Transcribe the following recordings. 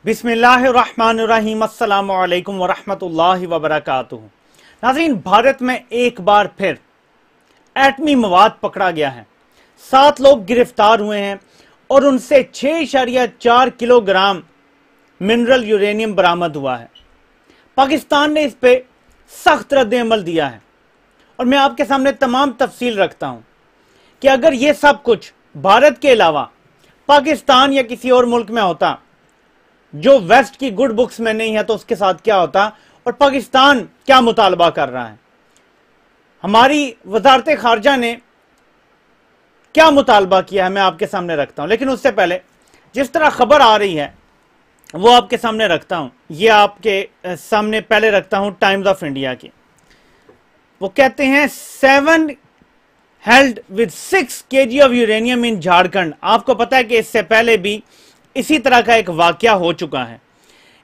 बिस्मिल्लाहिर्रहमानिर्रहीम अस्सलामु अलैकुम वरहमतुल्लाहि वबरकातुहू। नाज़रीन, भारत में एक बार फिर एटमी मवाद पकड़ा गया है। 7 लोग गिरफ्तार हुए हैं और उनसे 6.4 किलोग्राम मिनरल यूरेनियम बरामद हुआ है। पाकिस्तान ने इस पे सख्त रद्द-ए-अमल दिया है और मैं आपके सामने तमाम तफसील रखता हूं कि अगर ये सब कुछ भारत के अलावा पाकिस्तान या किसी और मुल्क में होता जो वेस्ट की गुड बुक्स में नहीं है तो उसके साथ क्या होता और पाकिस्तान क्या मुतालबा कर रहा है, हमारी वजारत खारजा ने क्या मुतालबा किया है, मैं आपके सामने रखता हूं। लेकिन उससे पहले जिस तरह खबर आ रही है वो आपके सामने रखता हूं। ये आपके सामने पहले रखता हूं टाइम्स ऑफ इंडिया की। वो कहते हैं 7 held with 6 kg of uranium in Jharkhand. आपको पता है कि इससे पहले भी इसी तरह का एक वाकया हो चुका है।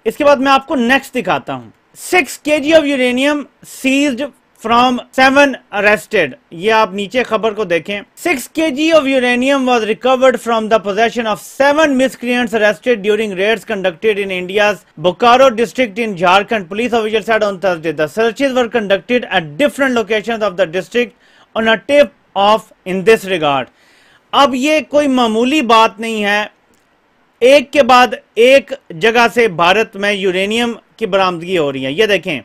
इसके बाद मैं आपको नेक्स्ट दिखाता हूं। 6 kg of uranium seized from 7 arrested. ये आप नीचे खबर को देखें। 6 kg of uranium was recovered from the possession of 7 miscreants arrested during raids conducted in India's Bokaro district in Jharkhand. Police official said on Thursday the searches were conducted at different locations of the district on a tip off in this regard. अब ये कोई मामूली बात नहीं है, एक के बाद एक जगह से भारत में यूरेनियम की बरामदगी हो रही है। ये देखें,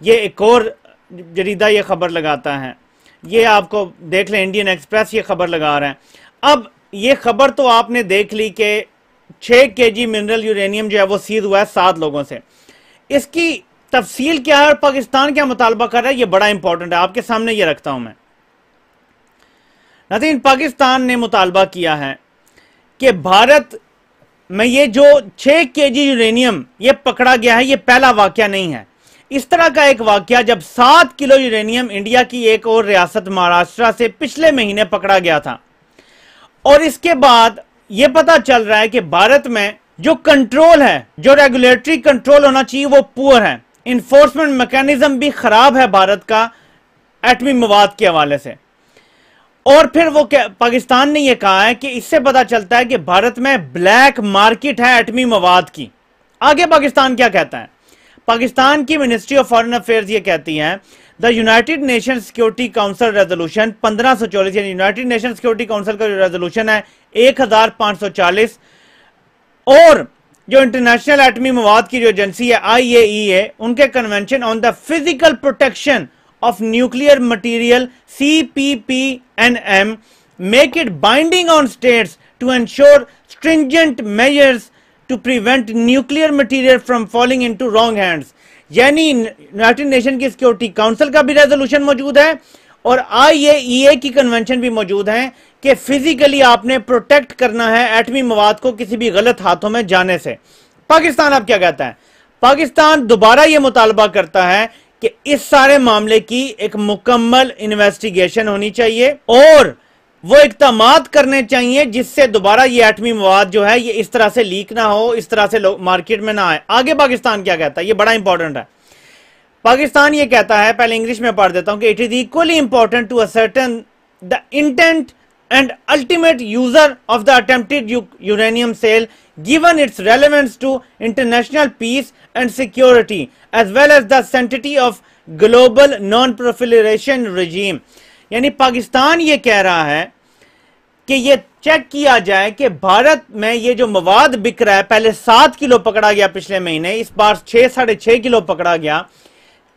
ये एक और जरीदा ये खबर लगाता है। ये आपको देख लें, इंडियन एक्सप्रेस ये खबर लगा रहा है। अब ये खबर तो आपने देख ली कि 6 kg मिनरल यूरेनियम जो है वो सीज हुआ है 7 लोगों से। इसकी तफसील क्या है और पाकिस्तान क्या मुतालबा कर रहा है, ये बड़ा इंपॉर्टेंट है। आपके सामने ये रखता हूं मैं। नाज़रीन, पाकिस्तान ने मुतालबा किया है कि भारत में ये जो 6 kg यूरेनियम ये पकड़ा गया है, ये पहला वाकया नहीं है। इस तरह का एक वाकया जब 7 किलो यूरेनियम इंडिया की एक और रियासत महाराष्ट्र से पिछले महीने पकड़ा गया था और इसके बाद ये पता चल रहा है कि भारत में जो कंट्रोल है, जो रेगुलेटरी कंट्रोल होना चाहिए वो पुअर है। इन्फोर्समेंट मैकेनिज्म भी खराब है भारत का एटमी मवाद के हवाले से। और फिर वो पाकिस्तान ने यह कहा है कि इससे पता चलता है कि भारत में ब्लैक मार्केट है एटमी मवाद की। आगे पाकिस्तान क्या कहता है? पाकिस्तान की मिनिस्ट्री ऑफ फॉरेन अफेयर्स ये कहती है the United nation security council resolution 1540, यानी यूनाइटेड नेशन सिक्योरिटी काउंसिल का जो रेजोल्यूशन है 1540 और जो इंटरनेशनल एटमी मवाद की जो एजेंसी है IAEA, उनके convention on the physical protection of nuclear material CPPNM make it binding on states to ensure stringent measures to prevent nuclear material from falling into wrong hands। यानी United nation की security council का भी resolution मौजूद है और IAEA की convention भी मौजूद है कि फिजिकली आपने प्रोटेक्ट करना है एटमी मवाद को किसी भी गलत हाथों में जाने से। पाकिस्तान अब क्या कहता है? पाकिस्तान दोबारा यह मुतालबा करता है कि इस सारे मामले की एक मुकम्मल इन्वेस्टिगेशन होनी चाहिए और वो इक़दामात करने चाहिए जिससे दोबारा ये एटमी मवाद जो है ये इस तरह से लीक ना हो, इस तरह से मार्केट में ना आए। आगे पाकिस्तान क्या कहता है, ये बड़ा इंपॉर्टेंट है। पाकिस्तान ये कहता है, पहले इंग्लिश में पढ़ देता हूं, कि it is equally important to ascertain the intent and ultimate user of the attempted uranium sale given its relevance to international peace and security as well as the sanctity of global non-proliferation regime। यानी पाकिस्तान ये कह रहा है कि ये check किया जाए कि भारत में ये जो मवाद बिक रहा है, पहले 7 किलो पकड़ा गया पिछले महीने, इस बार 6-6.5 किलो पकड़ा गया,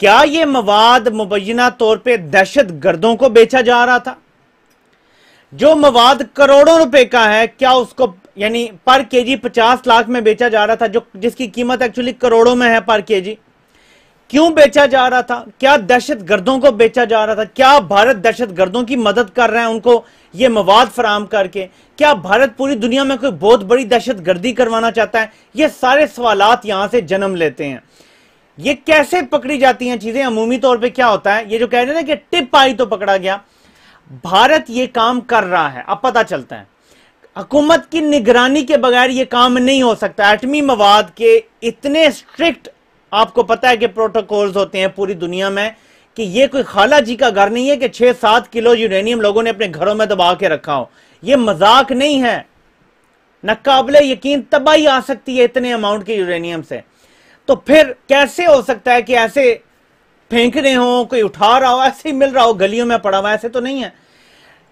क्या ये मवाद मुबैना तौर पे दहशत गर्दों को बेचा जा रहा था? जो मवाद करोड़ों रुपए का है, क्या उसको यानी पर केजी 50 लाख में बेचा जा रहा था, जो जिसकी कीमत एक्चुअली करोड़ों में है पर केजी? क्यों बेचा जा रहा था? क्या दहशत गर्दों को बेचा जा रहा था? क्या भारत दहशत गर्दों की मदद कर रहा है उनको ये मवाद फराम करके? क्या भारत पूरी दुनिया में कोई बहुत बड़ी दहशत गर्दी करवाना चाहता है? ये सारे सवालात यहां से जन्म लेते हैं। ये कैसे पकड़ी जाती हैं चीजें? अमूमी तौर पर क्या होता है, ये जो कह रहे हैं ना कि टिप आई तो पकड़ा गया, भारत ये काम कर रहा है। अब पता चलता है हुकूमत की निगरानी के बगैर ये काम नहीं हो सकता। एटमी मवाद के इतने स्ट्रिक्ट आपको पता है कि प्रोटोकॉल्स होते हैं पूरी दुनिया में कि ये कोई खाला जी का घर नहीं है कि 6-7 किलो यूरेनियम लोगों ने अपने घरों में दबा के रखा हो। ये मजाक नहीं है। नाकाबिले यकीन तबाही आ सकती है इतने अमाउंट के यूरेनियम से। तो फिर कैसे हो सकता है कि ऐसे फेंक रहे हो, कोई उठा रहा हो, ऐसे ही मिल रहा हो, गलियों में पड़ा हुआ, ऐसे तो नहीं है।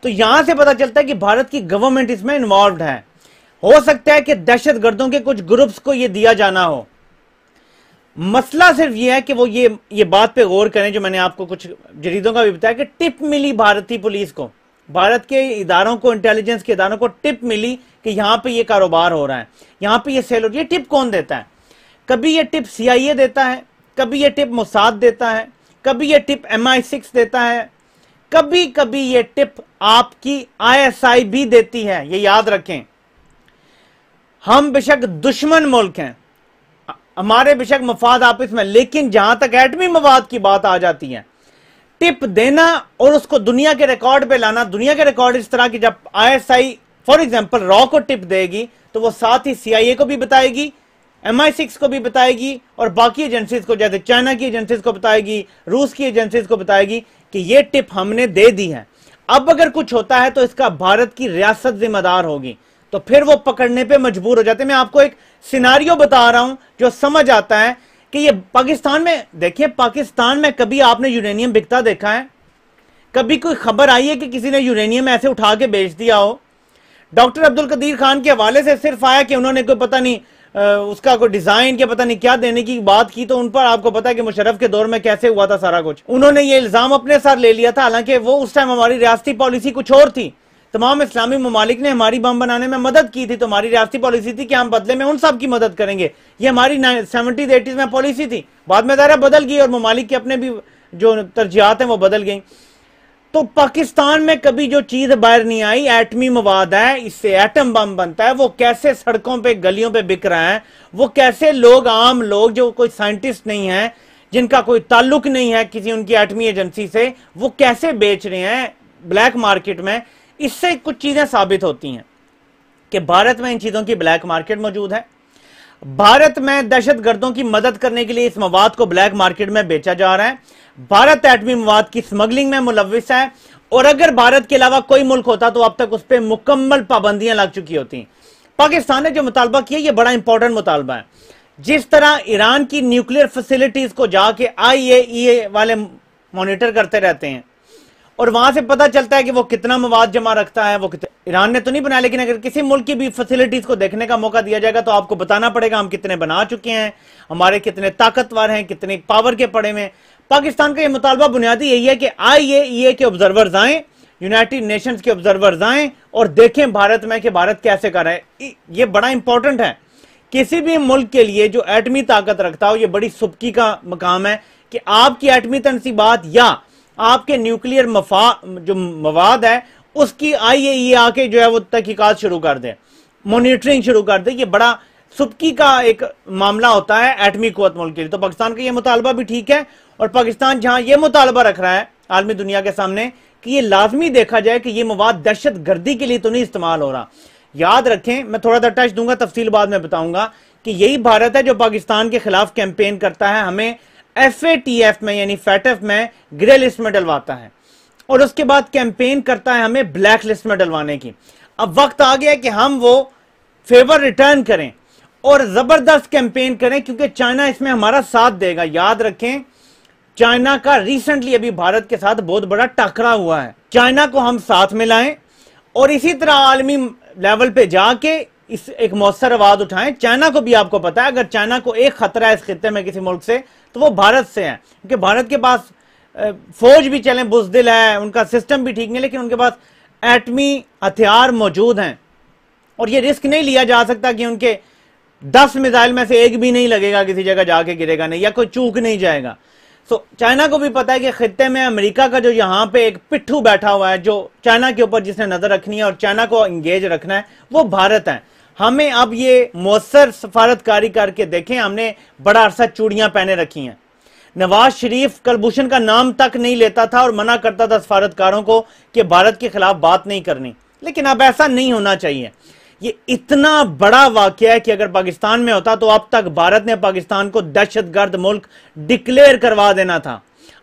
तो यहां से पता चलता है कि भारत की गवर्नमेंट इसमें इन्वॉल्व है। हो सकता है कि दहशतगर्दों के कुछ ग्रुप्स को यह दिया जाना हो। मसला सिर्फ यह है कि वो ये बात पे गौर करें, जो मैंने आपको कुछ जरीदों का भी बताया कि टिप मिली भारतीय पुलिस को, भारत के इदारों को, इंटेलिजेंस के इदारों को टिप मिली कि यहां पे ये कारोबार हो रहा है, यहां पे ये सेल हो रही है। ये टिप कौन देता है? कभी ये टिप CIA देता है, कभी ये टिप मोसाद देता है, कभी ये टिप MI6 देता है, कभी कभी ये टिप आपकी ISI भी देती है। ये याद रखें, हम बेशक दुश्मन मुल्क हैं, हमारे बेशक मफाद आपस में, लेकिन जहां तक एटमी मवाद की बात आ जाती है, टिप देना और उसको दुनिया के रिकॉर्ड पे लाना, दुनिया के रिकॉर्ड इस तरह की, जब ISI फॉर एग्जांपल रॉ को टिप देगी तो वो साथ ही CIA को भी बताएगी, MI6 को भी बताएगी और बाकी एजेंसीज को, जैसे चाइना की एजेंसीज को बताएगी, रूस की एजेंसीज को बताएगी कि ये टिप हमने दे दी है। अब अगर कुछ होता है तो इसका भारत की रियासत जिम्मेदार होगी, तो फिर वो पकड़ने पे मजबूर हो जाते हैं। मैं आपको एक सिनारियो बता रहा हूं जो समझ आता है कि ये पाकिस्तान में, देखिए पाकिस्तान में कभी आपने यूरेनियम बिकता देखा है? कभी कोई खबर आई है कि किसी ने यूरेनियम ऐसे उठा के बेच दिया हो? डॉक्टर अब्दुल कदीर खान के हवाले से सिर्फ आया कि उन्होंने कोई पता नहीं उसका कोई डिजाइन के पता नहीं क्या देने की बात की, तो उन पर आपको पता है कि मुशर्रफ के दौर में कैसे हुआ था सारा कुछ। उन्होंने ये इल्जाम अपने साथ ले लिया था, हालांकि वो उस टाइम हमारी रियासती पॉलिसी कुछ और थी। तमाम इस्लामी ममालिक ने हमारी बम बनाने में मदद की थी, तो हमारी रियासती पॉलिसी थी कि हम बदले में उन सब की मदद करेंगे। ये हमारी 70s 80s में पॉलिसी थी, बाद में दायरा बदल गई और ममालिक के अपने भी जो तरजीहात हैं वो बदल गई। तो पाकिस्तान में कभी जो चीज बाहर नहीं आई, एटमी मवाद है, इससे एटम बम बनता है, वो कैसे सड़कों पे गलियों पे बिक रहा है, वो कैसे लोग, आम लोग जो कोई साइंटिस्ट नहीं है, जिनका कोई ताल्लुक नहीं है किसी उनकी एटमी एजेंसी से, वो कैसे बेच रहे हैं ब्लैक मार्केट में। इससे कुछ चीजें साबित होती हैं कि भारत में इन चीजों की ब्लैक मार्केट मौजूद है। भारत में दहशतगर्दों की मदद करने के लिए इस मवाद को ब्लैक मार्केट में बेचा जा रहा है। भारत एटमी मवाद की स्मगलिंग में मुलविस है, और अगर भारत के अलावा कोई मुल्क होता तो अब तक उस पर मुकम्मल पाबंदियां लग चुकी होती। पाकिस्तान ने जो मुतालबा किया, यह बड़ा इंपॉर्टेंट मुतालबा है। जिस तरह ईरान की न्यूक्लियर फैसिलिटीज को जाके IAEA वाले मॉनिटर करते रहते हैं और वहां से पता चलता है कि वो कितना मवाद जमा रखता है, वो कितना, ईरान ने तो नहीं बनाया, लेकिन अगर किसी मुल्क की भी फैसिलिटीज को देखने का मौका दिया जाएगा तो आपको बताना पड़ेगा हम कितने बना चुके हैं, हमारे कितने ताकतवर हैं, कितने पावर के पड़े में। पाकिस्तान का ये मुतालबा बुनियादी यही है कि IAEA के ऑब्जर्वर्स आए, यूनाइटेड नेशंस के ऑब्जर्वर्स आए और देखें भारत में कि भारत कैसे कर रहा है। ये बड़ा इंपॉर्टेंट है किसी भी मुल्क के लिए जो एटमी ताकत रखता हो। ये बड़ी सुबकी का मकाम है कि आपकी एटमी तनसीबात या आपके न्यूक्लियर जो मवाद है उसकी IAEA आके जो है वो तहकीकात शुरू कर दे, मॉनिटरिंग शुरू कर दे। ये बड़ा सुबकी का एक मामला होता है एटमी कुव्वत मुल्क के लिए। तो पाकिस्तान का ये मुतालबा भी ठीक है, और पाकिस्तान जहां ये मुतालबा रख रहा है आलमी दुनिया के सामने कि ये लाजमी देखा जाए कि ये मवाद दहशत गर्दी के लिए तो नहीं इस्तेमाल हो रहा। याद रखें, मैं थोड़ा सा टच दूंगा, तफसील बाद में बताऊंगा कि यही भारत है जो पाकिस्तान के खिलाफ कैंपेन करता है, हमें FATF में यानी FATF में ग्रे लिस्ट में डलवाता है, और उसके बाद कैंपेन करता है हमें ब्लैक लिस्ट में डलवाने की। अब वक्त आ गया कि हम वो फेवर रिटर्न करें और जबरदस्त कैंपेन करें, क्योंकि चाइना इसमें हमारा साथ देगा। याद रखें, चाइना का रिसेंटली अभी भारत के साथ बहुत बड़ा टकरा हुआ है। चाइना को हम साथ मिलाएं और इसी तरह आलमी लेवल पे जाके इस एक मौसर आवाज उठाएं। चाइना को भी आपको पता है, अगर चाइना को एक खतरा है इस खित्ते में किसी मुल्क से तो वो भारत से है, क्योंकि भारत के पास फौज भी चले बुजदिल है, उनका सिस्टम भी ठीक नहीं, लेकिन उनके पास एटमी हथियार मौजूद हैं और ये रिस्क नहीं लिया जा सकता कि उनके 10 मिसाइल में से एक भी नहीं लगेगा, किसी जगह जाके गिरेगा नहीं या कोई चूक नहीं जाएगा। सो चाइना को भी पता है कि खित्ते में अमेरिका का जो यहाँ पे एक पिट्ठू बैठा हुआ है, जो चाइना के ऊपर जिसने नजर रखनी है और चाइना को एंगेज रखना है, वो भारत है। हमें अब ये मौसर सफारतकारी करके देखें, हमने बड़ा अरसा चूड़ियां पहने रखी हैं। नवाज शरीफ कलभूषण का नाम तक नहीं लेता था और मना करता था सफारतकारों को कि भारत के खिलाफ बात नहीं करनी, लेकिन अब ऐसा नहीं होना चाहिए। ये इतना बड़ा वाकया है कि अगर पाकिस्तान में होता तो अब तक भारत ने पाकिस्तान को दहशतगर्द मुल्क डिक्लेयर करवा देना था।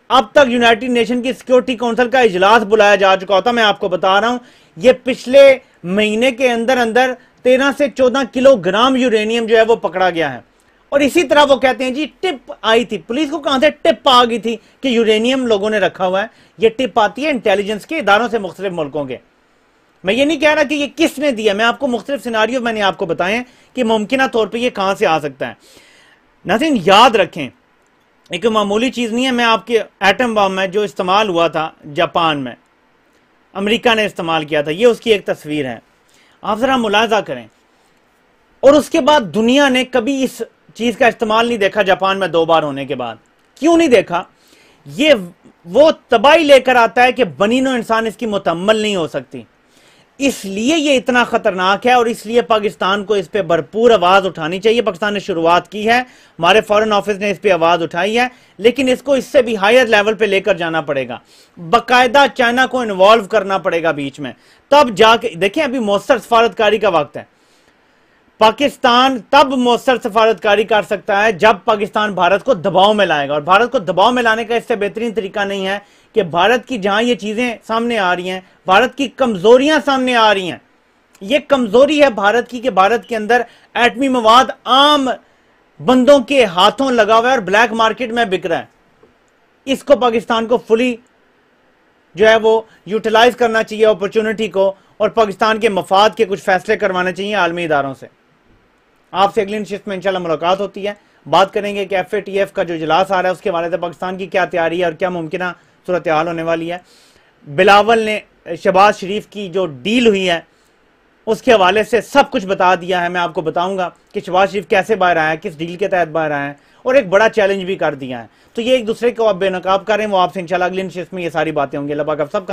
अब तक यूनाइटेड नेशन की सिक्योरिटी काउंसिल का इजलास बुलाया जा चुका होता। मैं आपको बता रहा हूं, ये पिछले महीने के अंदर अंदर 13 से 14 किलोग्राम यूरेनियम जो है वो पकड़ा गया है। और इसी तरह वो कहते हैं जी टिप आई थी, पुलिस को कहां से टिप आ गई थी कि यूरेनियम लोगों ने रखा हुआ है। ये टिप आती है इंटेलिजेंस के इदारों से मुख्तलिफ मुल्कों के। मैं ये नहीं कह रहा कि ये किसने दिया, मैं आपको मुख्तलिफ सिनारियो मैंने आपको बताए कि मुमकिन तौर पर ये कहां से आ सकता है। नाज़रीन याद रखें, एक मामूली चीज़ नहीं है। मैं आपके एटम बम में जो इस्तेमाल हुआ था जापान में, अमेरिका ने इस्तेमाल किया था, ये उसकी एक तस्वीर है, आप ज़रा मुलाजा करें। और उसके बाद दुनिया ने कभी इस चीज़ का इस्तेमाल नहीं देखा जापान में 2 बार होने के बाद। क्यों नहीं देखा? ये वो तबाही लेकर आता है कि बनीनो इंसान इसकी मुतम्मल नहीं हो सकती, इसलिए ये इतना खतरनाक है। और इसलिए पाकिस्तान को इस पे भरपूर आवाज उठानी चाहिए। पाकिस्तान ने शुरुआत की है, हमारे फॉरेन ऑफिस ने इस पे आवाज उठाई है, लेकिन इसको इससे भी हायर लेवल पे लेकर जाना पड़ेगा। बाकायदा चाइना को इन्वॉल्व करना पड़ेगा बीच में, तब जाके देखें। अभी मौसर सफारतकारी का वक्त है। पाकिस्तान तब मौसर सफारतकारी कर सकता है जब पाकिस्तान भारत को दबाव में लाएगा। और भारत को दबाव में लाने का इससे बेहतरीन तरीका नहीं है कि भारत की जहां ये चीजें सामने आ रही हैं, भारत की कमजोरियां सामने आ रही हैं। ये कमजोरी है भारत की कि भारत के अंदर एटमी मवाद आम बंदों के हाथों लगा हुआ है और ब्लैक मार्केट में बिक रहा है। इसको पाकिस्तान को फुली जो है वो यूटिलाइज करना चाहिए अपॉर्चुनिटी को, और पाकिस्तान के मफाद के कुछ फैसले करवाने चाहिए आलमी इदारों से। आपसे अगली नशिस्त में इंशाल्लाह मुलाकात होती है। बात करेंगे कि FATF का जो इजलास आ रहा है उसके हवाले से पाकिस्तान की क्या तैयारी है और क्या मुमकिन सूरत हाल होने वाली है। बिलावल ने शहबाज शरीफ की जो डील हुई है उसके हवाले से सब कुछ बता दिया है। मैं आपको बताऊंगा कि शहबाज शरीफ कैसे बाहर आया है, किस डील के तहत बाहर आया है, और एक बड़ा चैलेंज भी कर दिया है। तो ये एक दूसरे को आप बेनकाब करें, वो आपसे इंशाल्लाह अगली नशिस्त में ये सारी बातें होंगी। अल्लाह पाक आप सब